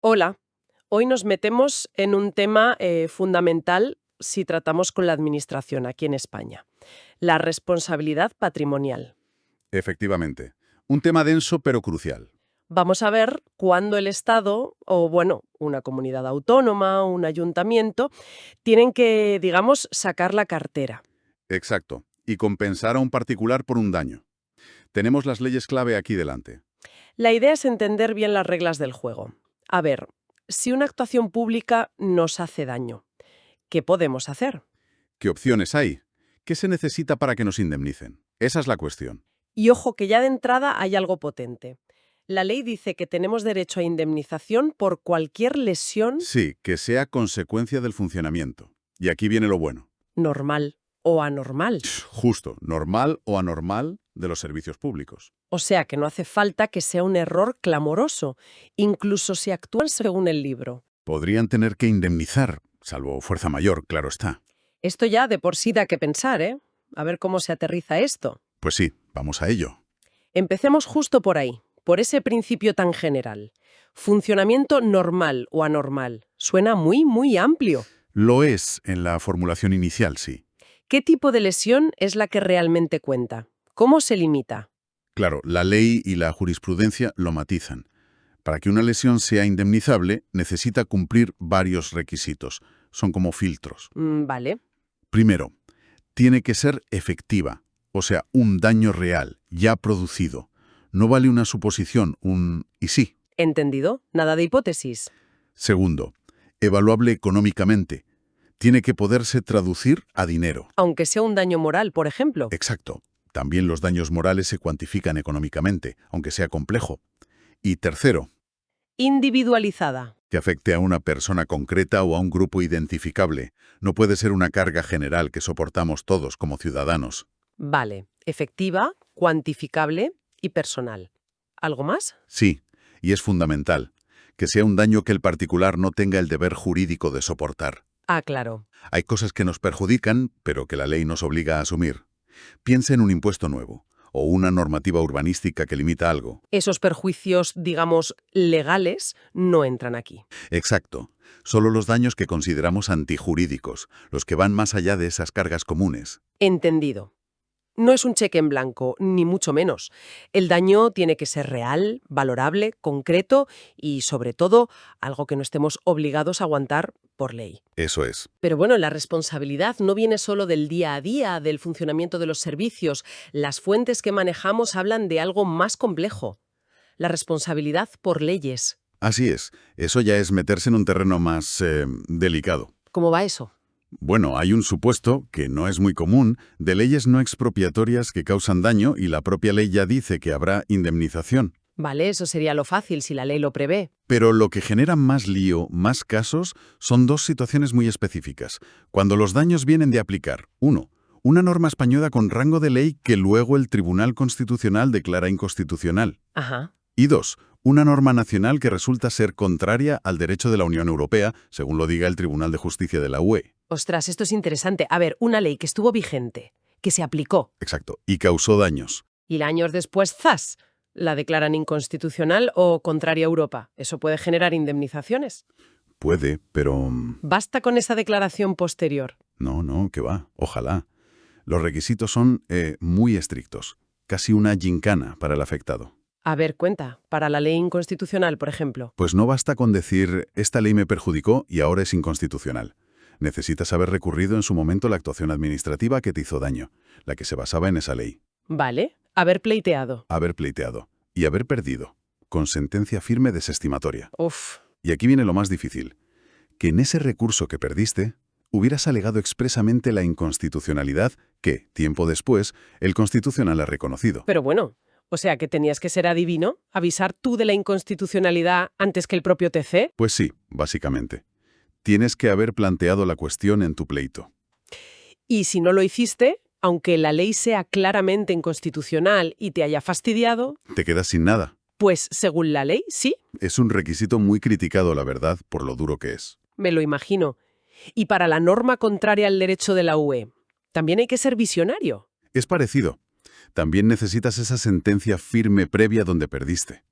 Hola, hoy nos metemos en un tema fundamental si tratamos con la administración aquí en España, la responsabilidad patrimonial. Efectivamente. Un tema denso pero crucial. Vamos a ver cuándo el Estado o, bueno, una comunidad autónoma, un ayuntamiento, tienen que, digamos, sacar la cartera. Exacto. Y compensar a un particular por un daño. Tenemos las leyes clave aquí delante. La idea es entender bien las reglas del juego. A ver, si una actuación pública nos hace daño, ¿qué podemos hacer? ¿Qué opciones hay? ¿Qué se necesita para que nos indemnicen? Esa es la cuestión. Y ojo que ya de entrada hay algo potente. La ley dice que tenemos derecho a indemnización por cualquier lesión Sí, que sea consecuencia del funcionamiento. Y aquí viene lo bueno. normal o anormal. Justo, normal o anormal de los servicios públicos. O sea que no hace falta que sea un error clamoroso, incluso si actúan según el libro. Podrían tener que indemnizar, salvo fuerza mayor, claro está. Esto ya de por sí da que pensar, ¿eh? A ver cómo se aterriza esto. Pues sí, vamos a ello. Empecemos justo por ahí, por ese principio tan general. Funcionamiento normal o anormal. Suena muy, muy amplio. Lo es en la formulación inicial, sí. ¿Qué tipo de lesión es la que realmente cuenta? ¿Cómo se limita? Claro, la ley y la jurisprudencia lo matizan. Para que una lesión sea indemnizable, necesita cumplir varios requisitos. Son como filtros. Vale, Primero, tiene que ser efectiva, o sea, un daño real, ya producido. No vale una suposición, un «y sí». entendido. Nada de hipótesis. Segundo, evaluable económicamente. Tiene que poderse traducir a dinero. Aunque sea un daño moral, por ejemplo. Exacto. También los daños morales se cuantifican económicamente, aunque sea complejo. Y tercero, Individualizada. que afecte a una persona concreta o a un grupo identificable. No puede ser una carga general que soportamos todos como ciudadanos. Vale. Efectiva, cuantificable y personal. ¿Algo más? Sí, y es fundamental, que sea un daño que el particular no tenga el deber jurídico de soportar. Ah, claro. Hay cosas que nos perjudican, pero que la ley nos obliga a asumir. Piense en un impuesto nuevo, o una normativa urbanística que limita algo. Esos perjuicios, digamos, legales, no entran aquí. Exacto. Solo los daños que consideramos antijurídicos, los que van más allá de esas cargas comunes. Entendido. No es un cheque en blanco, ni mucho menos. El daño tiene que ser real, valorable, concreto y, sobre todo, algo que no estemos obligados a aguantar por ley. Eso es. Pero bueno, la responsabilidad no viene solo del día a día, del funcionamiento de los servicios. Las fuentes que manejamos hablan de algo más complejo. La responsabilidad por leyes. Así es. Eso ya es meterse en un terreno más delicado. ¿Cómo va eso? Bueno, hay un supuesto, que no es muy común, de leyes no expropiatorias que causan daño y la propia ley ya dice que habrá indemnización. Vale, eso sería lo fácil si la ley lo prevé. Pero lo que genera más lío, más casos, son dos situaciones muy específicas. Cuando los daños vienen de aplicar, uno, una norma española con rango de ley que luego el Tribunal Constitucional declara inconstitucional. Ajá. Y dos, una norma nacional que resulta ser contraria al derecho de la Unión Europea, según lo diga el Tribunal de Justicia de la UE. Ostras, esto es interesante. A ver, una ley que estuvo vigente, que se aplicó, Exacto. Y causó daños. y años después, ¡zas!, la declaran inconstitucional o contraria a Europa. ¿Eso puede generar indemnizaciones? Puede, pero... Basta con esa declaración posterior. No, que va. Ojalá. Los requisitos son muy estrictos. Casi una gincana para el afectado. A ver, cuenta, para la ley inconstitucional, por ejemplo. Pues no basta con decir, esta ley me perjudicó y ahora es inconstitucional. Necesitas haber recurrido en su momento la actuación administrativa que te hizo daño, la que se basaba en esa ley. Vale, haber pleiteado. Haber pleiteado y haber perdido, con sentencia firme desestimatoria. Uf, Y aquí viene lo más difícil, que en ese recurso que perdiste, hubieras alegado expresamente la inconstitucionalidad que, tiempo después, el Constitucional ha reconocido. pero bueno, o sea que tenías que ser adivino, avisar tú de la inconstitucionalidad antes que el propio TC. Pues sí, básicamente. Tienes que haber planteado la cuestión en tu pleito. Y si no lo hiciste, aunque la ley sea claramente inconstitucional y te haya fastidiado, Te quedas sin nada. pues según la ley, sí, Es un requisito muy criticado, la verdad, por lo duro que es. me lo imagino. Y para la norma contraria al derecho de la UE, también hay que ser visionario. Es parecido. También necesitas esa sentencia firme previa donde perdiste.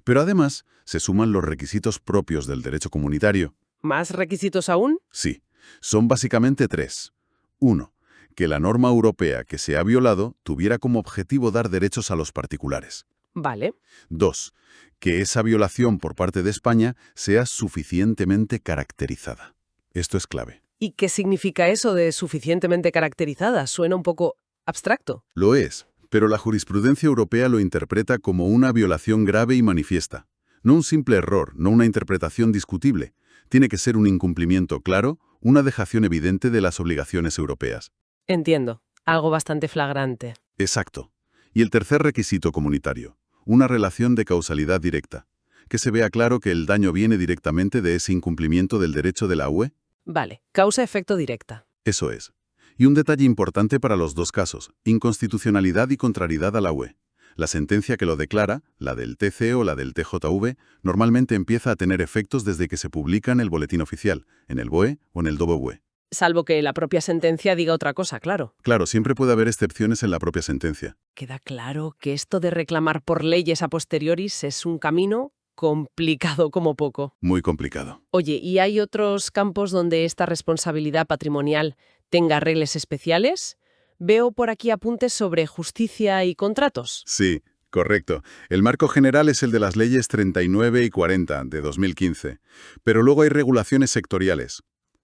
Pero además, se suman los requisitos propios del derecho comunitario. ¿Más requisitos aún? Sí, son básicamente tres. 1. Que la norma europea que se ha violado tuviera como objetivo dar derechos a los particulares. Vale. 2. Que esa violación por parte de España sea suficientemente caracterizada. Esto es clave. ¿Y qué significa eso de suficientemente caracterizada? Suena un poco abstracto. Lo es, pero la jurisprudencia europea lo interpreta como una violación grave y manifiesta. No un simple error, no una interpretación discutible. Tiene que ser un incumplimiento claro, una dejación evidente de las obligaciones europeas. Entiendo. Algo bastante flagrante. Exacto. Y el tercer requisito comunitario, una relación de causalidad directa. Que se vea claro que el daño viene directamente de ese incumplimiento del derecho de la UE. Vale. Causa-efecto directa. Eso es. Y un detalle importante para los dos casos, inconstitucionalidad y contrariedad a la UE. La sentencia que lo declara, la del TC o la del TJV, normalmente empieza a tener efectos desde que se publica en el boletín oficial, en el BOE o en el DOBOE. Salvo que la propia sentencia diga otra cosa, claro. Claro, siempre puede haber excepciones en la propia sentencia. Queda claro que esto de reclamar por leyes a posteriores es un camino complicado como poco. Muy complicado. Oye, ¿y hay otros campos donde esta responsabilidad patrimonial tenga reglas especiales? Veo por aquí apuntes sobre justicia y contratos. Sí, correcto. El marco general es el de las leyes 39 y 40 de 2015. Pero luego hay regulaciones sectoriales.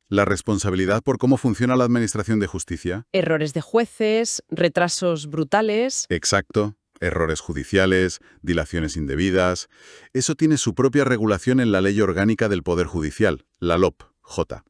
La responsabilidad por cómo funciona la administración de justicia. Errores de jueces, retrasos brutales. Exacto. Errores judiciales, dilaciones indebidas. Eso tiene su propia regulación en la Ley Orgánica del Poder Judicial, la LOP-J,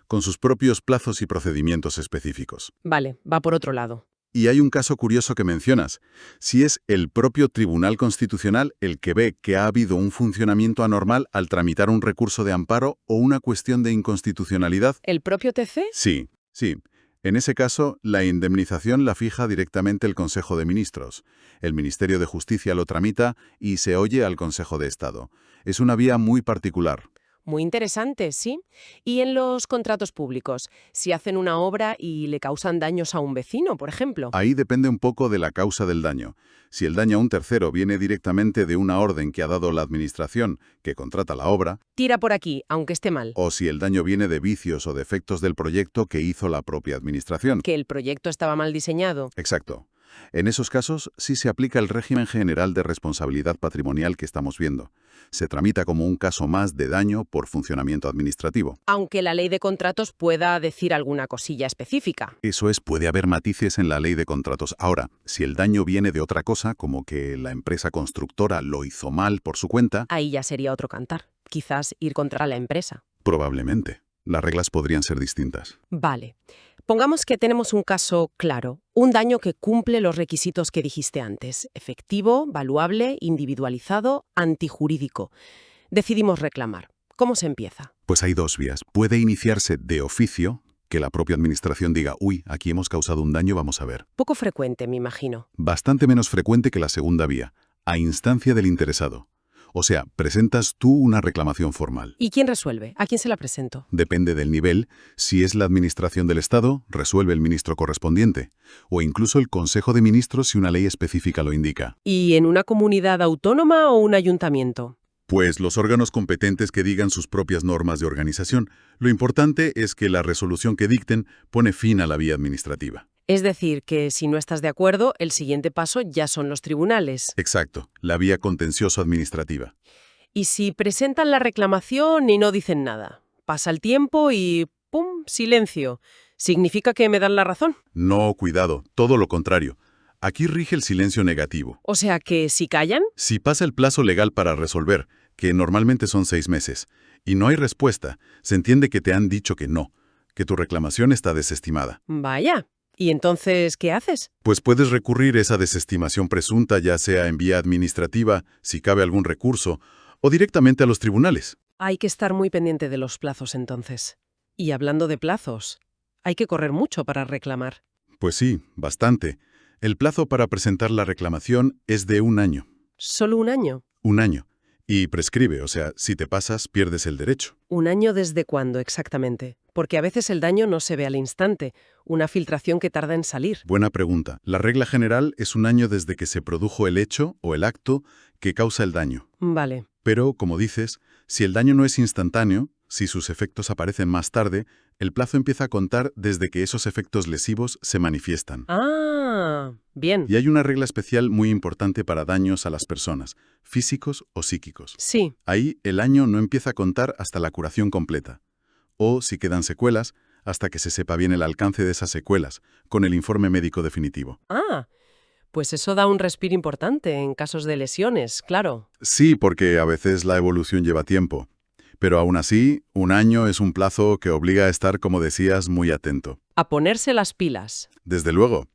con sus propios plazos y procedimientos específicos. Vale, va por otro lado. Y hay un caso curioso que mencionas. Si es el propio Tribunal Constitucional el que ve que ha habido un funcionamiento anormal al tramitar un recurso de amparo o una cuestión de inconstitucionalidad. ¿El propio TC? Sí, sí. En ese caso, la indemnización la fija directamente el Consejo de Ministros. El Ministerio de Justicia lo tramita y se oye al Consejo de Estado. Es una vía muy particular. Muy interesante, sí. Y en los contratos públicos, si hacen una obra y le causan daños a un vecino, por ejemplo. Ahí depende un poco de la causa del daño. Si el daño a un tercero viene directamente de una orden que ha dado la Administración que contrata la obra, Tira por aquí, aunque esté mal. o si el daño viene de vicios o defectos del proyecto que hizo la propia Administración. Que el proyecto estaba mal diseñado. Exacto. En esos casos sí se aplica el régimen general de responsabilidad patrimonial que estamos viendo. Se tramita como un caso más de daño por funcionamiento administrativo. Aunque la ley de contratos pueda decir alguna cosilla específica. Eso es, puede haber matices en la ley de contratos. Ahora, si el daño viene de otra cosa, como que la empresa constructora lo hizo mal por su cuenta, Ahí ya sería otro cantar. Quizás ir contra la empresa. probablemente. Las reglas podrían ser distintas. Vale. Pongamos que tenemos un caso claro, un daño que cumple los requisitos que dijiste antes, efectivo, valuable, individualizado, antijurídico. Decidimos reclamar. ¿Cómo se empieza? Pues hay dos vías. Puede iniciarse de oficio, que la propia administración diga, uy, aquí hemos causado un daño, vamos a ver. Poco frecuente, me imagino. Bastante menos frecuente que la segunda vía, a instancia del interesado. O sea, presentas tú una reclamación formal. ¿Y quién resuelve? ¿A quién se la presento? Depende del nivel. Si es la administración del Estado, resuelve el ministro correspondiente. O incluso el Consejo de Ministros si una ley específica lo indica. ¿Y en una comunidad autónoma o un ayuntamiento? Pues los órganos competentes que digan sus propias normas de organización. Lo importante es que la resolución que dicten pone fin a la vía administrativa. Es decir, que si no estás de acuerdo, el siguiente paso ya son los tribunales. Exacto, la vía contencioso-administrativa. Y si presentan la reclamación y no dicen nada, pasa el tiempo y ¡pum! Silencio. ¿Significa que me dan la razón? No, cuidado, todo lo contrario. Aquí rige el silencio negativo. O sea que si callan, Si pasa el plazo legal para resolver, que normalmente son 6 meses, y no hay respuesta, se entiende que te han dicho que no, que tu reclamación está desestimada. vaya. ¿Y entonces qué haces? Pues puedes recurrir esa desestimación presunta, ya sea en vía administrativa, si cabe algún recurso, o directamente a los tribunales. Hay que estar muy pendiente de los plazos entonces. Y hablando de plazos, hay que correr mucho para reclamar. Pues sí, bastante. El plazo para presentar la reclamación es de 1 año. ¿Solo un año? 1 año. Y prescribe, o sea, si te pasas, pierdes el derecho. ¿Un año desde cuándo exactamente? Porque a veces el daño no se ve al instante, una filtración que tarda en salir. Buena pregunta. La regla general es un año desde que se produjo el hecho o el acto que causa el daño. Vale. Pero, como dices, si el daño no es instantáneo, si sus efectos aparecen más tarde, el plazo empieza a contar desde que esos efectos lesivos se manifiestan. Ah, bien. Y hay una regla especial muy importante para daños a las personas, físicos o psíquicos. Sí. Ahí el año no empieza a contar hasta la curación completa. O, si quedan secuelas, hasta que se sepa bien el alcance de esas secuelas, con el informe médico definitivo. Ah, pues eso da un respiro importante en casos de lesiones, claro. Sí, porque a veces la evolución lleva tiempo. Pero aún así, un año es un plazo que obliga a estar, como decías, muy atento. A ponerse las pilas. Desde luego.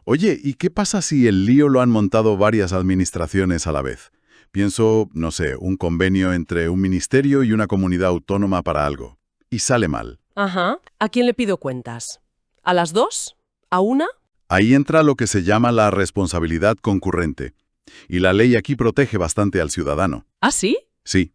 Oye, ¿y qué pasa si el lío lo han montado varias administraciones a la vez? Pienso, no sé, un convenio entre un ministerio y una comunidad autónoma para algo. Y sale mal. Ajá. ¿A quién le pido cuentas? ¿A las dos? ¿A una? Ahí entra lo que se llama la responsabilidad concurrente. Y la ley aquí protege bastante al ciudadano. ¿Ah, sí? Sí.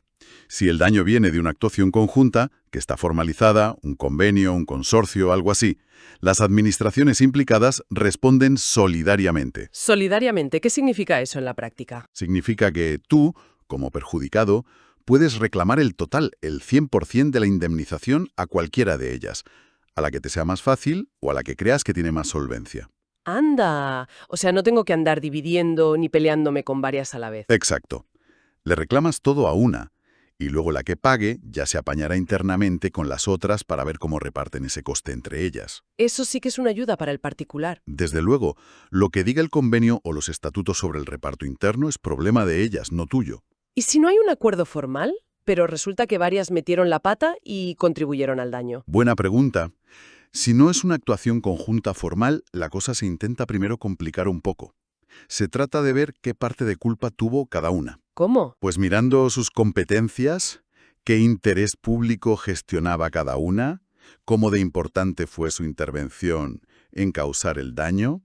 Si el daño viene de una actuación conjunta, que está formalizada, un convenio, un consorcio, algo así, las administraciones implicadas responden solidariamente. Solidariamente, ¿qué significa eso en la práctica? Significa que tú, como perjudicado, puedes reclamar el total, el 100% de la indemnización a cualquiera de ellas, a la que te sea más fácil o a la que creas que tiene más solvencia. ¡Anda! O sea, no tengo que andar dividiendo ni peleándome con varias a la vez. Exacto. Le reclamas todo a una, y luego la que pague ya se apañará internamente con las otras para ver cómo reparten ese coste entre ellas. Eso sí que es una ayuda para el particular. Desde luego, lo que diga el convenio o los estatutos sobre el reparto interno es problema de ellas, no tuyo. ¿Y si no hay un acuerdo formal, pero resulta que varias metieron la pata y contribuyeron al daño? Buena pregunta. Si no es una actuación conjunta formal, la cosa se intenta primero complicar un poco. Se trata de ver qué parte de culpa tuvo cada una. ¿Cómo? Pues mirando sus competencias, qué interés público gestionaba cada una, cómo de importante fue su intervención en causar el daño,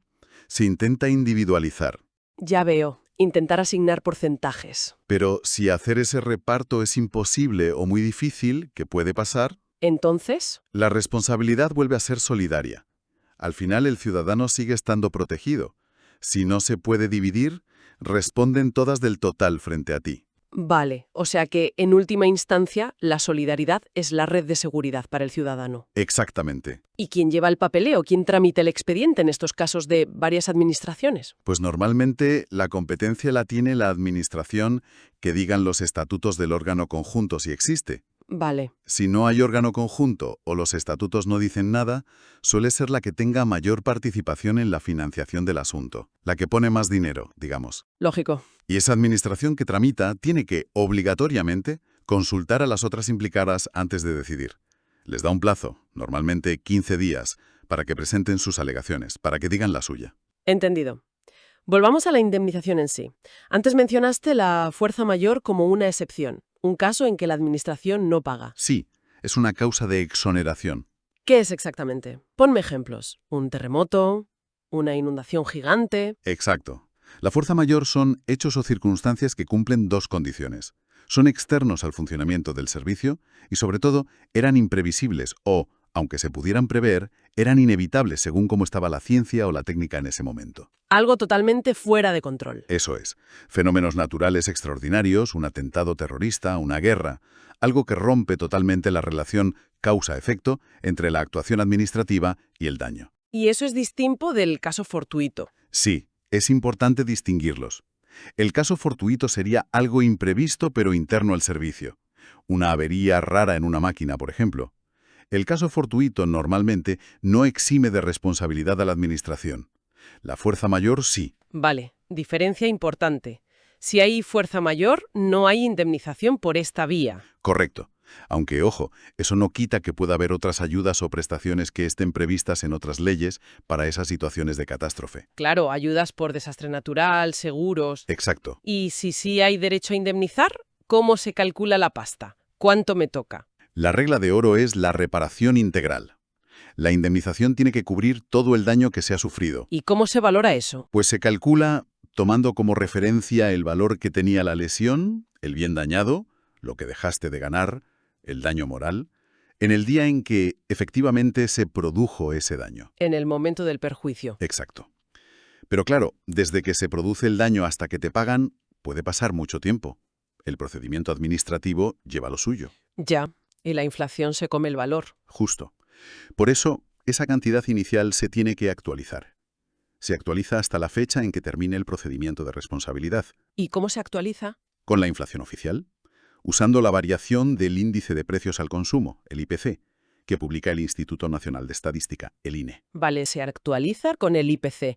se intenta individualizar. Ya veo. Intentar asignar porcentajes. Pero si hacer ese reparto es imposible o muy difícil, ¿qué puede pasar? Entonces, La responsabilidad vuelve a ser solidaria. Al final el ciudadano sigue estando protegido. Si no se puede dividir, responden todas del total frente a ti. vale. O sea que, en última instancia, la solidaridad es la red de seguridad para el ciudadano. Exactamente. ¿Y quién lleva el papeleo? ¿Quién tramita el expediente en estos casos de varias administraciones? Pues normalmente la competencia la tiene la administración que digan los estatutos del órgano conjunto si existe. Vale. Si no hay órgano conjunto o los estatutos no dicen nada, suele ser la que tenga mayor participación en la financiación del asunto, la que pone más dinero, digamos. Lógico. Y esa administración que tramita tiene que, obligatoriamente, consultar a las otras implicadas antes de decidir. Les da un plazo, normalmente 15 días, para que presenten sus alegaciones, para que digan la suya. Entendido. Volvamos a la indemnización en sí. Antes mencionaste la fuerza mayor como una excepción, un caso en que la administración no paga. Sí, es una causa de exoneración. ¿Qué es exactamente? Ponme ejemplos. ¿Un terremoto? ¿Una inundación gigante? Exacto. La fuerza mayor son hechos o circunstancias que cumplen dos condiciones. Son externos al funcionamiento del servicio y, sobre todo, eran imprevisibles o, aunque se pudieran prever, eran inevitables según cómo estaba la ciencia o la técnica en ese momento. Algo totalmente fuera de control. Eso es. Fenómenos naturales extraordinarios, un atentado terrorista, una guerra, algo que rompe totalmente la relación causa-efecto entre la actuación administrativa y el daño. Y eso es distinto del caso fortuito. Sí, es importante distinguirlos. El caso fortuito sería algo imprevisto pero interno al servicio. Una avería rara en una máquina, por ejemplo. El caso fortuito normalmente no exime de responsabilidad a la administración. La fuerza mayor sí. Vale, diferencia importante. Si hay fuerza mayor, no hay indemnización por esta vía. Correcto. Aunque, ojo, eso no quita que pueda haber otras ayudas o prestaciones que estén previstas en otras leyes para esas situaciones de catástrofe. Claro, ayudas por desastre natural, seguros. Exacto. Y si sí hay derecho a indemnizar, ¿cómo se calcula la pasta? ¿Cuánto me toca? La regla de oro es la reparación integral. La indemnización tiene que cubrir todo el daño que se ha sufrido. ¿Y cómo se valora eso? Pues se calcula tomando como referencia el valor que tenía la lesión, el bien dañado, lo que dejaste de ganar, el daño moral, en el día en que efectivamente se produjo ese daño. En el momento del perjuicio. Exacto. Pero claro, desde que se produce el daño hasta que te pagan, puede pasar mucho tiempo. El procedimiento administrativo lleva lo suyo. Ya, y la inflación se come el valor. Justo. Por eso, esa cantidad inicial se tiene que actualizar. Se actualiza hasta la fecha en que termine el procedimiento de responsabilidad. ¿Y cómo se actualiza? Con la inflación oficial, usando la variación del índice de precios al consumo, el IPC, que publica el Instituto Nacional de Estadística, el INE. Vale, se actualiza con el IPC.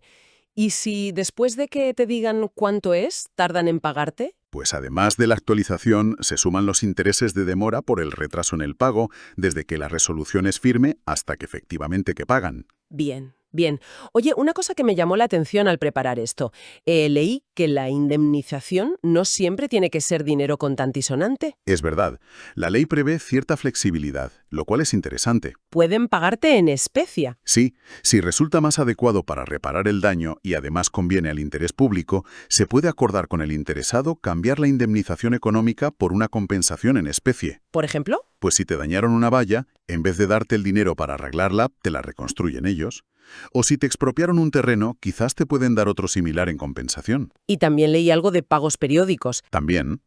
¿Y si después de que te digan cuánto es, tardan en pagarte? Pues además de la actualización, se suman los intereses de demora por el retraso en el pago, desde que la resolución es firme hasta que efectivamente que pagan. Bien, bien. Oye, una cosa que me llamó la atención al preparar esto. Leí que la indemnización no siempre tiene que ser dinero contante y sonante. Es verdad, la ley prevé cierta flexibilidad, lo cual es interesante. Pueden pagarte en especia. Sí, si resulta más adecuado para reparar el daño y además conviene al interés público, se puede acordar con el interesado cambiar la indemnización económica por una compensación en especie. ¿Por ejemplo? Pues si te dañaron una valla, en vez de darte el dinero para arreglarla, te la reconstruyen ellos. O si te expropiaron un terreno, quizás te pueden dar otro similar en compensación. Y también leí algo de pagos periódicos. También,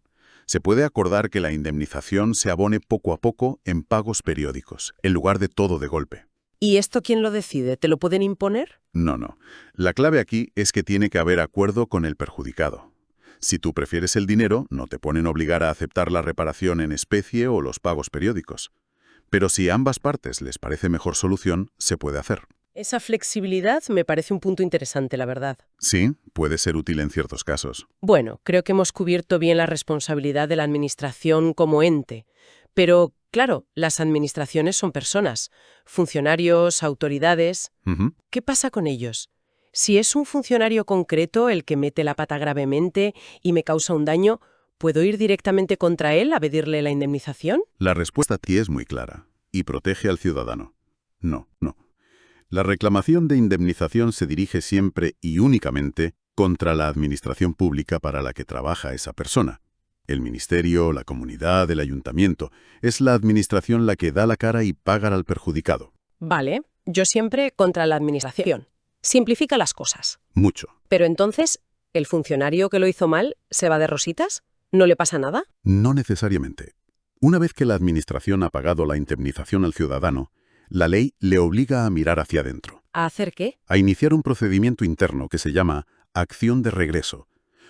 se puede acordar que la indemnización se abone poco a poco en pagos periódicos, en lugar de todo de golpe. ¿Y esto quién lo decide? ¿Te lo pueden imponer? No. La clave aquí es que tiene que haber acuerdo con el perjudicado. Si tú prefieres el dinero, no te ponen a obligar a aceptar la reparación en especie o los pagos periódicos. Pero si a ambas partes les parece mejor solución, se puede hacer. Esa flexibilidad me parece un punto interesante, la verdad. Sí, puede ser útil en ciertos casos. Bueno, creo que hemos cubierto bien la responsabilidad de la administración como ente. Pero, claro, las administraciones son personas, funcionarios, autoridades. Ujú. ¿Qué pasa con ellos? Si es un funcionario concreto el que mete la pata gravemente y me causa un daño, ¿puedo ir directamente contra él a pedirle la indemnización? La respuesta aquí es muy clara y protege al ciudadano. No. La reclamación de indemnización se dirige siempre y únicamente contra la administración pública para la que trabaja esa persona. El ministerio, la comunidad, el ayuntamiento. Es la administración la que da la cara y paga al perjudicado. Vale, yo siempre contra la administración. Simplifica las cosas. Mucho. Pero entonces, ¿el funcionario que lo hizo mal se va de rositas? ¿No le pasa nada? No necesariamente. Una vez que la administración ha pagado la indemnización al ciudadano, la ley le obliga a mirar hacia adentro, ¿A hacer qué? a iniciar un procedimiento interno que se llama acción de regreso,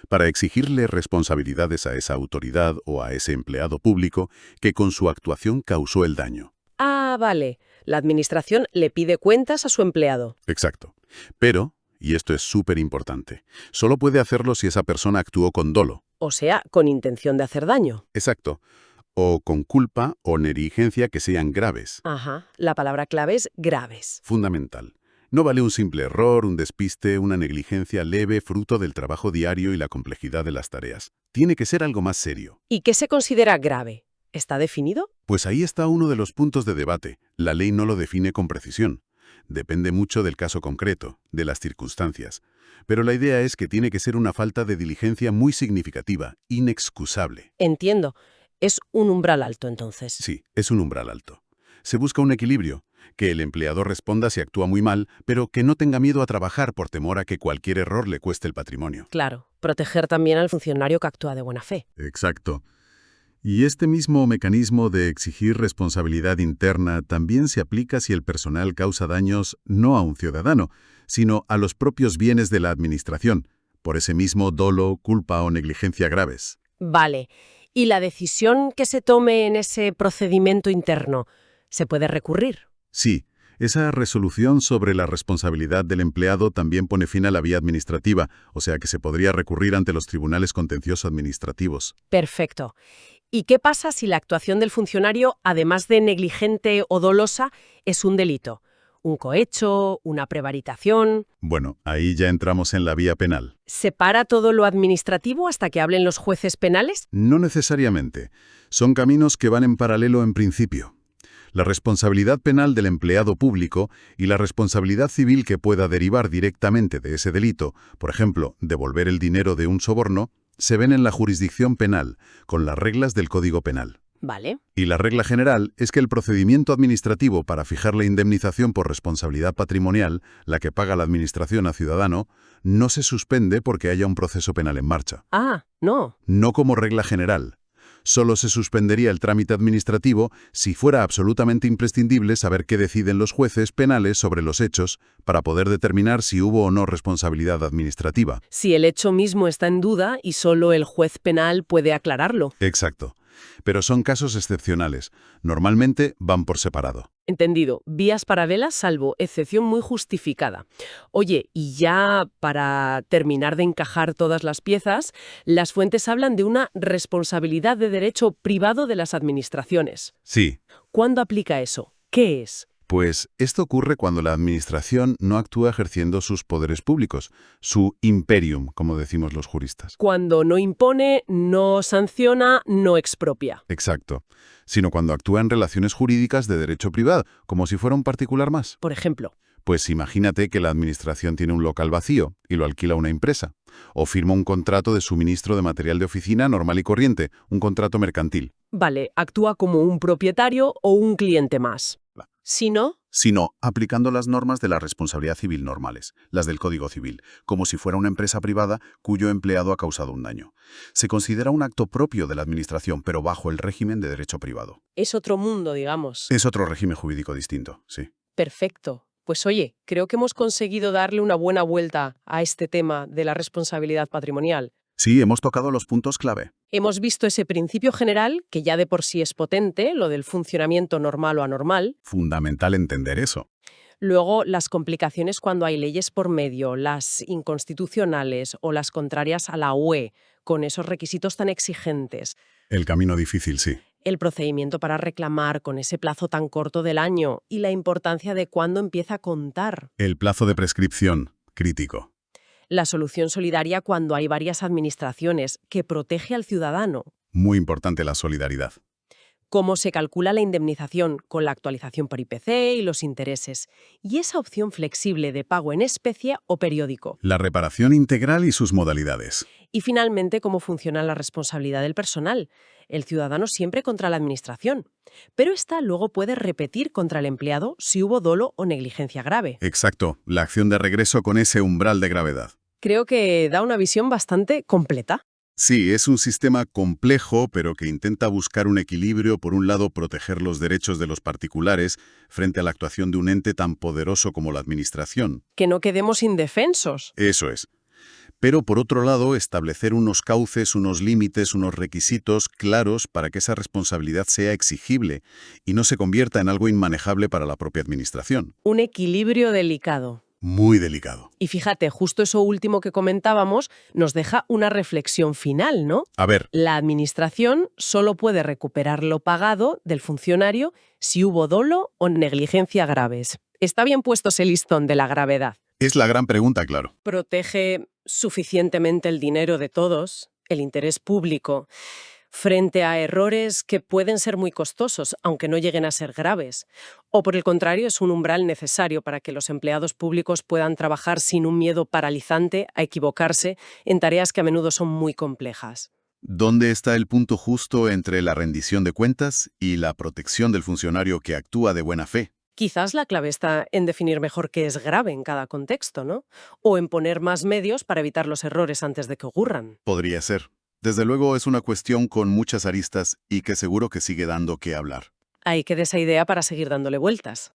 para exigirle responsabilidades a esa autoridad o a ese empleado público que con su actuación causó el daño. Ah, vale. La administración le pide cuentas a su empleado. Exacto. Pero, y esto es súper importante, solo puede hacerlo si esa persona actuó con dolo. O sea, con intención de hacer daño. Exacto. O con culpa o negligencia que sean graves. Ajá. La palabra clave es graves. Fundamental. No vale un simple error, un despiste, una negligencia leve fruto del trabajo diario y la complejidad de las tareas. Tiene que ser algo más serio. ¿Y qué se considera grave? ¿Está definido? Pues ahí está uno de los puntos de debate. La ley no lo define con precisión. Depende mucho del caso concreto, de las circunstancias. Pero la idea es que tiene que ser una falta de diligencia muy significativa, inexcusable. Entiendo. Es un umbral alto, entonces. Sí, es un umbral alto. Se busca un equilibrio, que el empleador responda si actúa muy mal, pero que no tenga miedo a trabajar por temor a que cualquier error le cueste el patrimonio. Claro. Proteger también al funcionario que actúa de buena fe. Exacto. Y este mismo mecanismo de exigir responsabilidad interna también se aplica si el personal causa daños no a un ciudadano, sino a los propios bienes de la administración, por ese mismo dolo, culpa o negligencia graves. Vale. ¿Y la decisión que se tome en ese procedimiento interno se puede recurrir? Sí, esa resolución sobre la responsabilidad del empleado también pone fin a la vía administrativa, o sea que se podría recurrir ante los tribunales contencioso administrativos. Perfecto. ¿Y qué pasa si la actuación del funcionario, además de negligente o dolosa, es un delito? ¿Un cohecho? ¿Una prevaricación? Bueno, ahí ya entramos en la vía penal. ¿Se para todo lo administrativo hasta que hablen los jueces penales? No necesariamente. Son caminos que van en paralelo en principio. La responsabilidad penal del empleado público y la responsabilidad civil que pueda derivar directamente de ese delito, por ejemplo, devolver el dinero de un soborno, se ven en la jurisdicción penal, con las reglas del Código Penal. Vale. Y la regla general es que el procedimiento administrativo para fijar la indemnización por responsabilidad patrimonial, la que paga la Administración a ciudadano, no se suspende porque haya un proceso penal en marcha. Ah, no. No como regla general. Solo se suspendería el trámite administrativo si fuera absolutamente imprescindible saber qué deciden los jueces penales sobre los hechos para poder determinar si hubo o no responsabilidad administrativa. Si el hecho mismo está en duda y solo el juez penal puede aclararlo. Exacto. Pero son casos excepcionales. Normalmente van por separado. Entendido. Vías paralelas salvo excepción muy justificada. Oye, y ya para terminar de encajar todas las piezas, las fuentes hablan de una responsabilidad de derecho privado de las administraciones. Sí. ¿Cuándo aplica eso? ¿Qué es? Pues esto ocurre cuando la administración no actúa ejerciendo sus poderes públicos, su imperium, como decimos los juristas. Cuando no impone, no sanciona, no expropia. Exacto. Sino cuando actúa en relaciones jurídicas de derecho privado, como si fuera un particular más. Por ejemplo. Pues imagínate que la administración tiene un local vacío y lo alquila a una empresa, o firma un contrato de suministro de material de oficina normal y corriente, un contrato mercantil. Vale, actúa como un propietario o un cliente más. Si no, Sino aplicando las normas de la responsabilidad civil normales, las del Código Civil, como si fuera una empresa privada cuyo empleado ha causado un daño. Se considera un acto propio de la administración, pero bajo el régimen de derecho privado. es otro mundo, digamos. Es otro régimen jurídico distinto, sí. Perfecto. Pues oye, creo que hemos conseguido darle una buena vuelta a este tema de la responsabilidad patrimonial. Sí, hemos tocado los puntos clave. Hemos visto ese principio general, que ya de por sí es potente, lo del funcionamiento normal o anormal. Fundamental entender eso. Luego, las complicaciones cuando hay leyes por medio, las inconstitucionales o las contrarias a la UE, con esos requisitos tan exigentes. El camino difícil, sí. El procedimiento para reclamar con ese plazo tan corto del año y la importancia de cuándo empieza a contar. El plazo de prescripción, crítico. La solución solidaria cuando hay varias administraciones, que protege al ciudadano. Muy importante la solidaridad. Cómo se calcula la indemnización con la actualización por IPC y los intereses. Y esa opción flexible de pago en especie o periódico. La reparación integral y sus modalidades. Y finalmente, cómo funciona la responsabilidad del personal. El ciudadano siempre contra la administración. Pero esta luego puede repetir contra el empleado si hubo dolo o negligencia grave. Exacto, la acción de regreso con ese umbral de gravedad. Creo que da una visión bastante completa. Sí, es un sistema complejo, pero que intenta buscar un equilibrio, por un lado, proteger los derechos de los particulares frente a la actuación de un ente tan poderoso como la administración. Que no quedemos indefensos. Eso es. Pero, por otro lado, establecer unos cauces, unos límites, unos requisitos claros para que esa responsabilidad sea exigible y no se convierta en algo inmanejable para la propia administración. Un equilibrio delicado. Muy delicado. Y fíjate, justo eso último que comentábamos nos deja una reflexión final, ¿no? A ver, La administración solo puede recuperar lo pagado del funcionario si hubo dolo o negligencia graves. Está bien puesto ese listón de la gravedad. es la gran pregunta, claro. ¿Protege suficientemente el dinero de todos, el interés público, frente a errores que pueden ser muy costosos, aunque no lleguen a ser graves? O por el contrario, es un umbral necesario para que los empleados públicos puedan trabajar sin un miedo paralizante a equivocarse en tareas que a menudo son muy complejas. ¿Dónde está el punto justo entre la rendición de cuentas y la protección del funcionario que actúa de buena fe? Quizás la clave está en definir mejor qué es grave en cada contexto, ¿no? O en poner más medios para evitar los errores antes de que ocurran. Podría ser. Desde luego es una cuestión con muchas aristas y que seguro que sigue dando qué hablar. Ahí queda esa idea para seguir dándole vueltas.